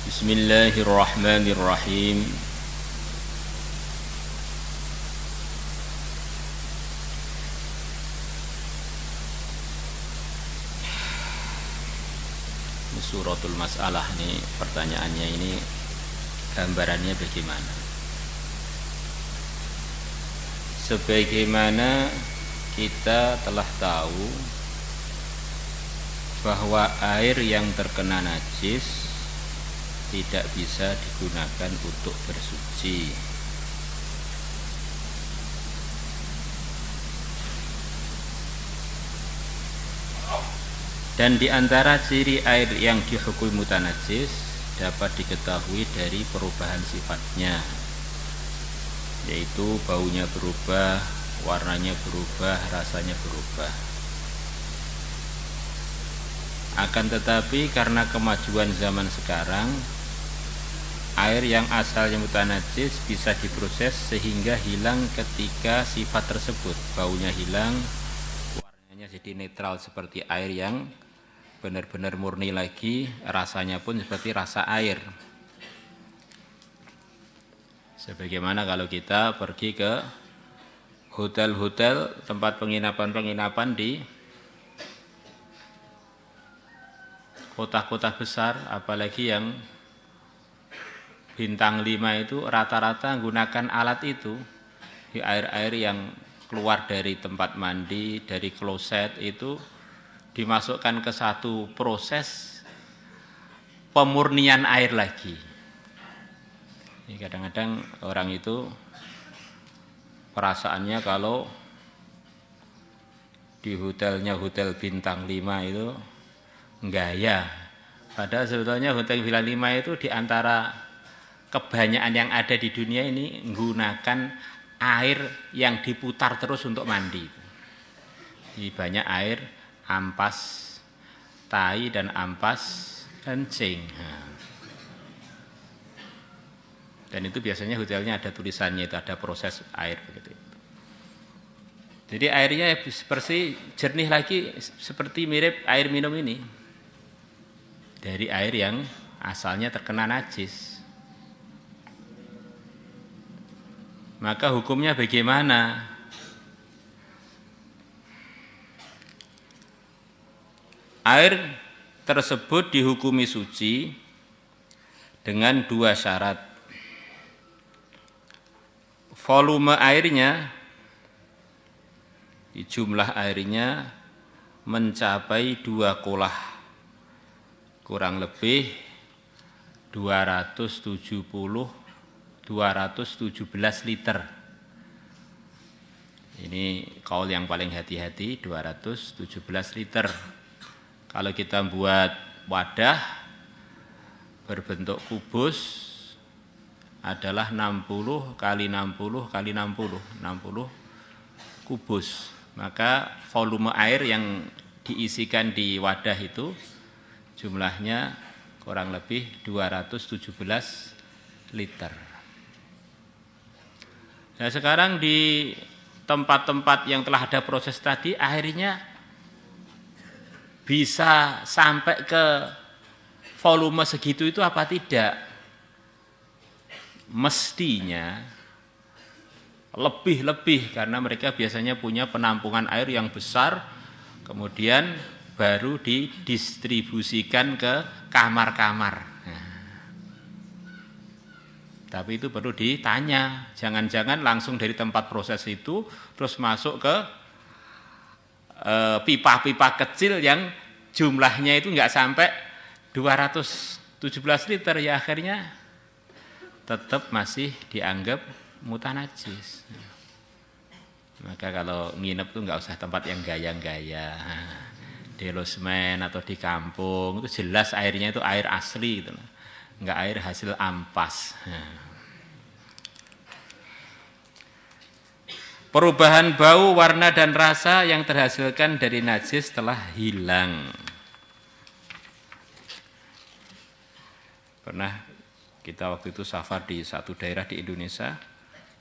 Bismillahirrahmanirrahim. Suratul Mas'alah nih, pertanyaannya ini gambarannya bagaimana? Sebagaimana kita telah tahu bahwa air yang terkena najis tidak bisa digunakan untuk bersuci. Dan di antara ciri air yang dihukumi mutanajis dapat diketahui dari perubahan sifatnya, yaitu baunya berubah, warnanya berubah, rasanya berubah. Akan tetapi karena kemajuan zaman sekarang, air yang asalnya mutanajis bisa diproses sehingga hilang ketika sifat tersebut. Baunya hilang, warnanya jadi netral seperti air yang benar-benar murni lagi, rasanya pun seperti rasa air. Sebagaimana kalau kita pergi ke hotel-hotel, tempat penginapan-penginapan di kota-kota besar, apalagi yang bintang 5 itu rata-rata menggunakan alat itu. Di air-air yang keluar dari tempat mandi, dari kloset itu dimasukkan ke satu proses pemurnian air lagi. Jadi kadang-kadang orang itu perasaannya kalau di hotelnya hotel bintang 5 itu gaya. Padahal sebetulnya hotel bintang 5 itu diantara kebanyakan yang ada di dunia ini menggunakan air yang diputar terus untuk mandi. Jadi banyak air ampas tai dan ampas kencing. Dan itu biasanya hotelnya ada tulisannya, itu ada proses air begitu. Jadi airnya seperti jernih lagi, seperti mirip air minum ini. Dari air yang asalnya terkena najis. Maka hukumnya bagaimana? Air tersebut dihukumi suci dengan dua syarat. Volume airnya, jumlah airnya mencapai 2 kolah, kurang lebih 217 liter. Ini kaul yang paling hati-hati, 217 liter. Kalau kita buat wadah berbentuk kubus adalah 60 kali 60 kali 60 kubus. Maka volume air yang diisikan di wadah itu jumlahnya kurang lebih 217 liter. Nah sekarang di tempat-tempat yang telah ada proses tadi, airnya bisa sampai ke volume segitu itu apa tidak? Mestinya lebih-lebih, karena mereka biasanya punya penampungan air yang besar, kemudian baru didistribusikan ke kamar-kamar. Tapi itu perlu ditanya, jangan-jangan langsung dari tempat proses itu terus masuk ke pipa-pipa kecil yang jumlahnya itu enggak sampai 217 liter, ya akhirnya tetap masih dianggap mutanajis. Maka kalau nginep tuh enggak usah tempat yang gaya-gaya. di losmen atau di kampung itu jelas airnya itu air asli gitu, enggak air hasil ampas. Perubahan bau, warna dan rasa yang terhasilkan dari najis telah hilang. Pernah kita waktu itu safar di satu daerah di Indonesia,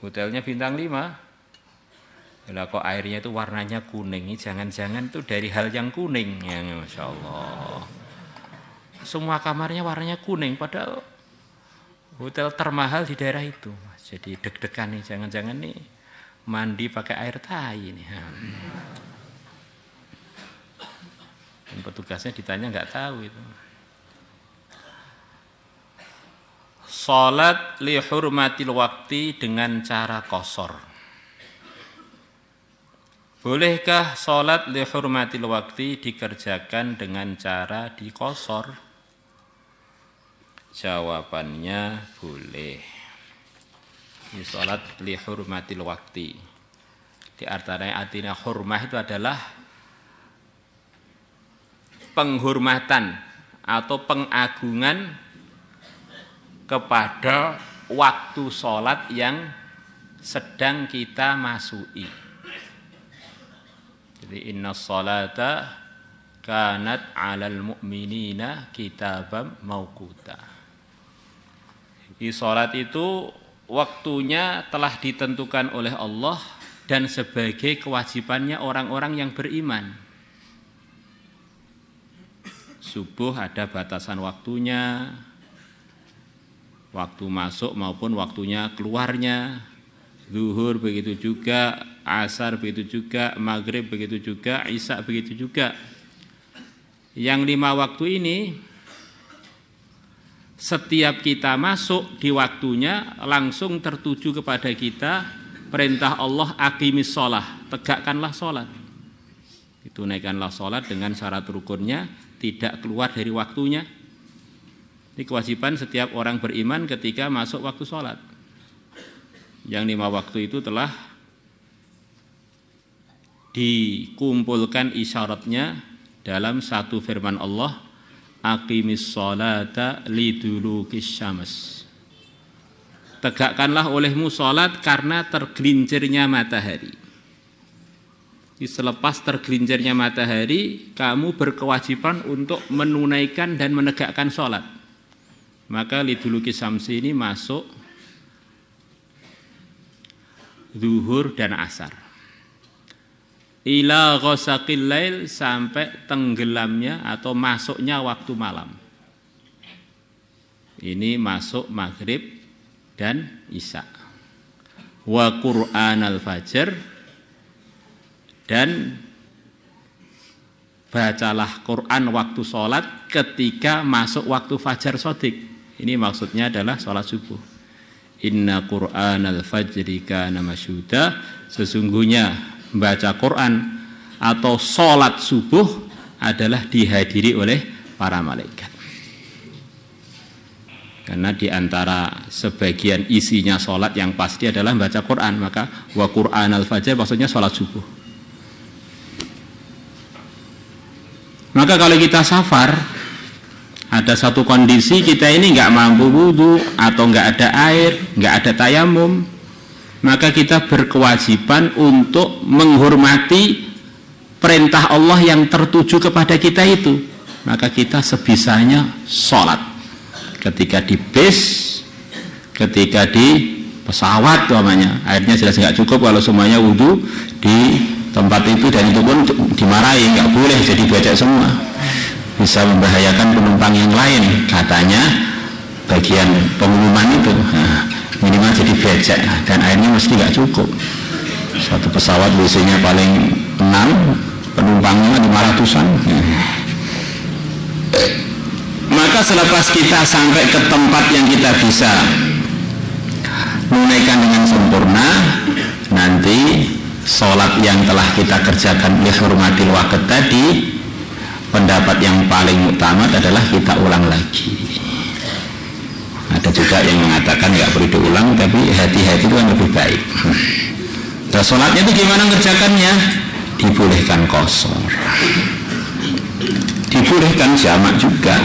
hotelnya bintang 5. Lah kok airnya itu warnanya kuning, jangan-jangan itu dari hal yang kuning, ya Masya Allah. Semua kamarnya warnanya kuning, padahal hotel termahal di daerah itu. Jadi deg-degan nih, jangan-jangan nih mandi pakai air tai nih. Dan petugasnya ditanya nggak tahu itu. Salat li hurmatil waqti dengan cara qashar. Bolehkah salat li hurmatil waqti dikerjakan dengan cara diqashar? Jawabannya boleh. Salat li hurmatil waqti. Di antaranya artinya hurmah itu adalah penghormatan atau pengagungan kepada waktu sholat yang sedang kita masuki. Jadi inna sholata kanat 'alal mu'minina kitaban mauquta. Di sholat itu waktunya telah ditentukan oleh Allah dan sebagai kewajibannya orang-orang yang beriman. Subuh ada batasan waktunya, waktu masuk maupun waktunya keluarnya. Zuhur begitu juga, asar begitu juga, maghrib begitu juga, isya begitu juga. Yang 5 waktu ini setiap kita masuk di waktunya langsung tertuju kepada kita perintah Allah aqimis shalah, tegakkanlah salat. Ditunaikanlah salat dengan syarat rukunnya, tidak keluar dari waktunya. Ini kewajiban setiap orang beriman ketika masuk waktu salat. Yang 5 waktu itu telah dikumpulkan isyaratnya dalam satu firman Allah, aqimis sholata lidulukis syams. Tegakkanlah olehmu salat karena tergelincirnya matahari. Selepas tergelincirnya matahari, kamu berkewajiban untuk menunaikan dan menegakkan salat. Maka lidulukis syamsi ini masuk zuhur dan asar. Ila ghasaqil lail, sampai tenggelamnya atau masuknya waktu malam. Ini masuk maghrib dan isya. Wa Qur'anal fajr, dan bacalah Quran waktu sholat ketika masuk waktu fajar shodiq. Ini maksudnya adalah sholat subuh. Inna Qur'anal fajri kana masyhuda, sesungguhnya membaca Quran atau sholat subuh adalah dihadiri oleh para malaikat. Karena diantara sebagian isinya sholat yang pasti adalah membaca Quran, maka wa Qur'an al-fajr maksudnya sholat subuh. Maka kalau kita safar, ada satu kondisi kita ini nggak mampu wudu atau nggak ada air, nggak ada tayamum, maka kita berkewajiban untuk menghormati perintah Allah yang tertuju kepada kita itu. Maka kita sebisanya sholat. Ketika di bis, ketika di pesawat umpamanya, airnya jelas nggak cukup kalau semuanya wudu di tempat itu, dan itu pun dimarahi, nggak boleh jadi becek semua, bisa membahayakan penumpang yang lain, katanya bagian pengumuman itu. Minimal jadi becek, dan airnya mesti nggak cukup. Satu pesawat WC-nya paling 6, penumpangnya 500-an. Maka selepas kita sampai ke tempat yang kita bisa menunaikan dengan sempurna, nanti sholat yang telah kita kerjakan lihurmatil waqt tadi, pendapat yang paling utama adalah kita ulang lagi. Ada juga yang mengatakan nggak perlu diulang, tapi hati-hati itu kan lebih baik. Nah, sholatnya itu gimana ngerjakannya? Dibolehkan qashar. dibolehkan jamak juga.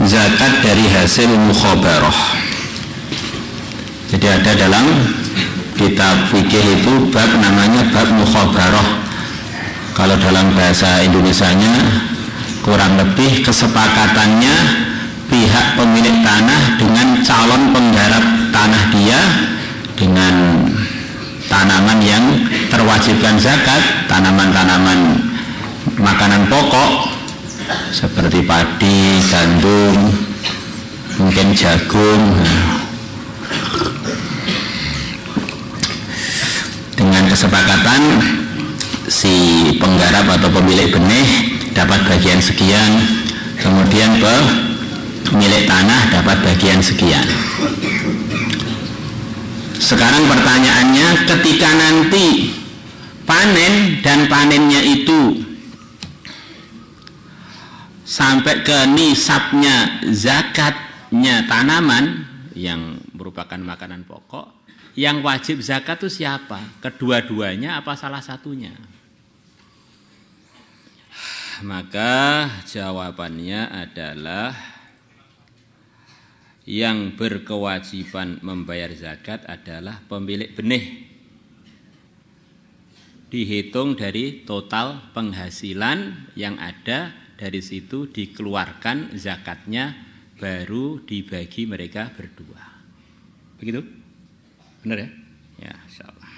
Zakat dari hasil mukhabarah. Jadi ada dalam kitab fikih itu bab namanya bab mukhabarah. Kalau dalam bahasa Indonesianya kurang lebih kesepakatannya pihak pemilik tanah dengan calon penggarap tanah dia dengan tanaman yang terwajibkan zakat, tanaman-tanaman makanan pokok seperti padi, gandum, mungkin jagung. Dengan kesepakatan si penggarap atau pemilik benih dapat bagian sekian, kemudian pemilik tanah dapat bagian sekian. Sekarang pertanyaannya, ketika nanti panen dan panennya itu sampai ke nisabnya zakatnya tanaman yang merupakan makanan pokok, yang wajib zakat itu siapa? Kedua-duanya apa salah satunya? Maka jawabannya adalah yang berkewajiban membayar zakat adalah pemilik benih. Dihitung dari total penghasilan yang ada, dari situ dikeluarkan zakatnya, baru dibagi mereka berdua. Begitu? Benar ya? Ya, insyaallah.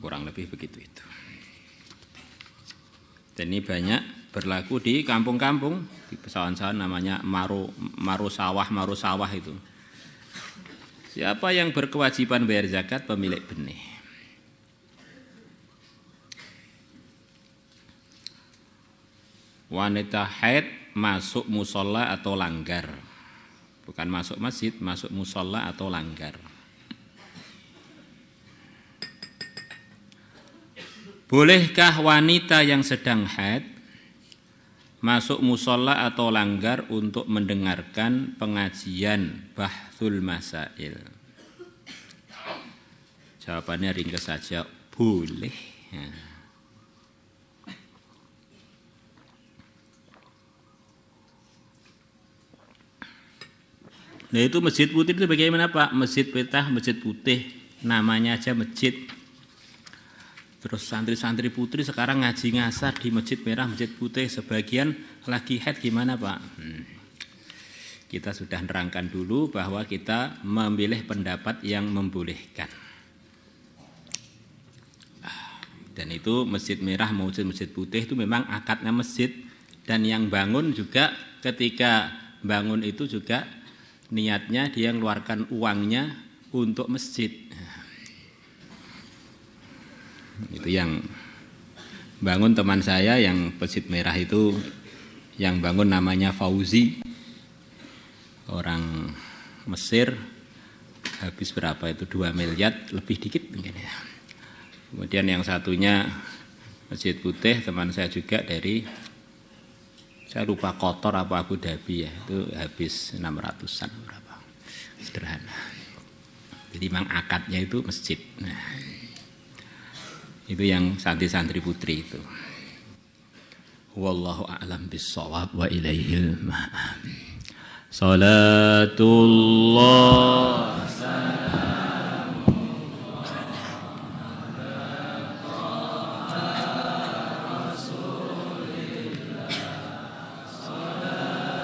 Kurang lebih begitu itu. Dan ini banyak berlaku di kampung-kampung, di pesawahan-pesawahan namanya maru sawah itu. Siapa yang berkewajiban bayar zakat? Pemilik benih. Wanita haid masuk musola atau langgar. Bukan masuk masjid, masuk musola atau langgar. Bolehkah wanita yang sedang haid masuk musola atau langgar untuk mendengarkan pengajian bahthul masail? Jawabannya ringkas saja, boleh. Nah itu masjid putih itu bagaimana Pak? Masjid Petah, masjid putih, namanya aja masjid. Terus santri-santri putri sekarang ngaji ngasar di masjid merah, masjid putih, sebagian lagi haid, gimana Pak? Kita sudah nerangkan dulu bahwa kita memilih pendapat yang membolehkan. Dan itu masjid merah maupun masjid putih itu memang akadnya masjid, dan yang bangun juga ketika bangun itu juga niatnya dia mengeluarkan uangnya untuk masjid. Itu yang bangun teman saya yang masjid merah itu, yang bangun namanya Fauzi, orang Mesir, habis berapa itu, 2 miliar lebih dikit mungkin ya. Kemudian yang satunya masjid putih teman saya juga dari, saya lupa Qatar apa Abu Dhabi ya, itu habis 600-an berapa, sederhana. Jadi memang akadnya itu masjid. Nah, itu yang santri-santri putri itu. Wallahu a'lam bissawab wa ilaihil ma'ab. Salatullah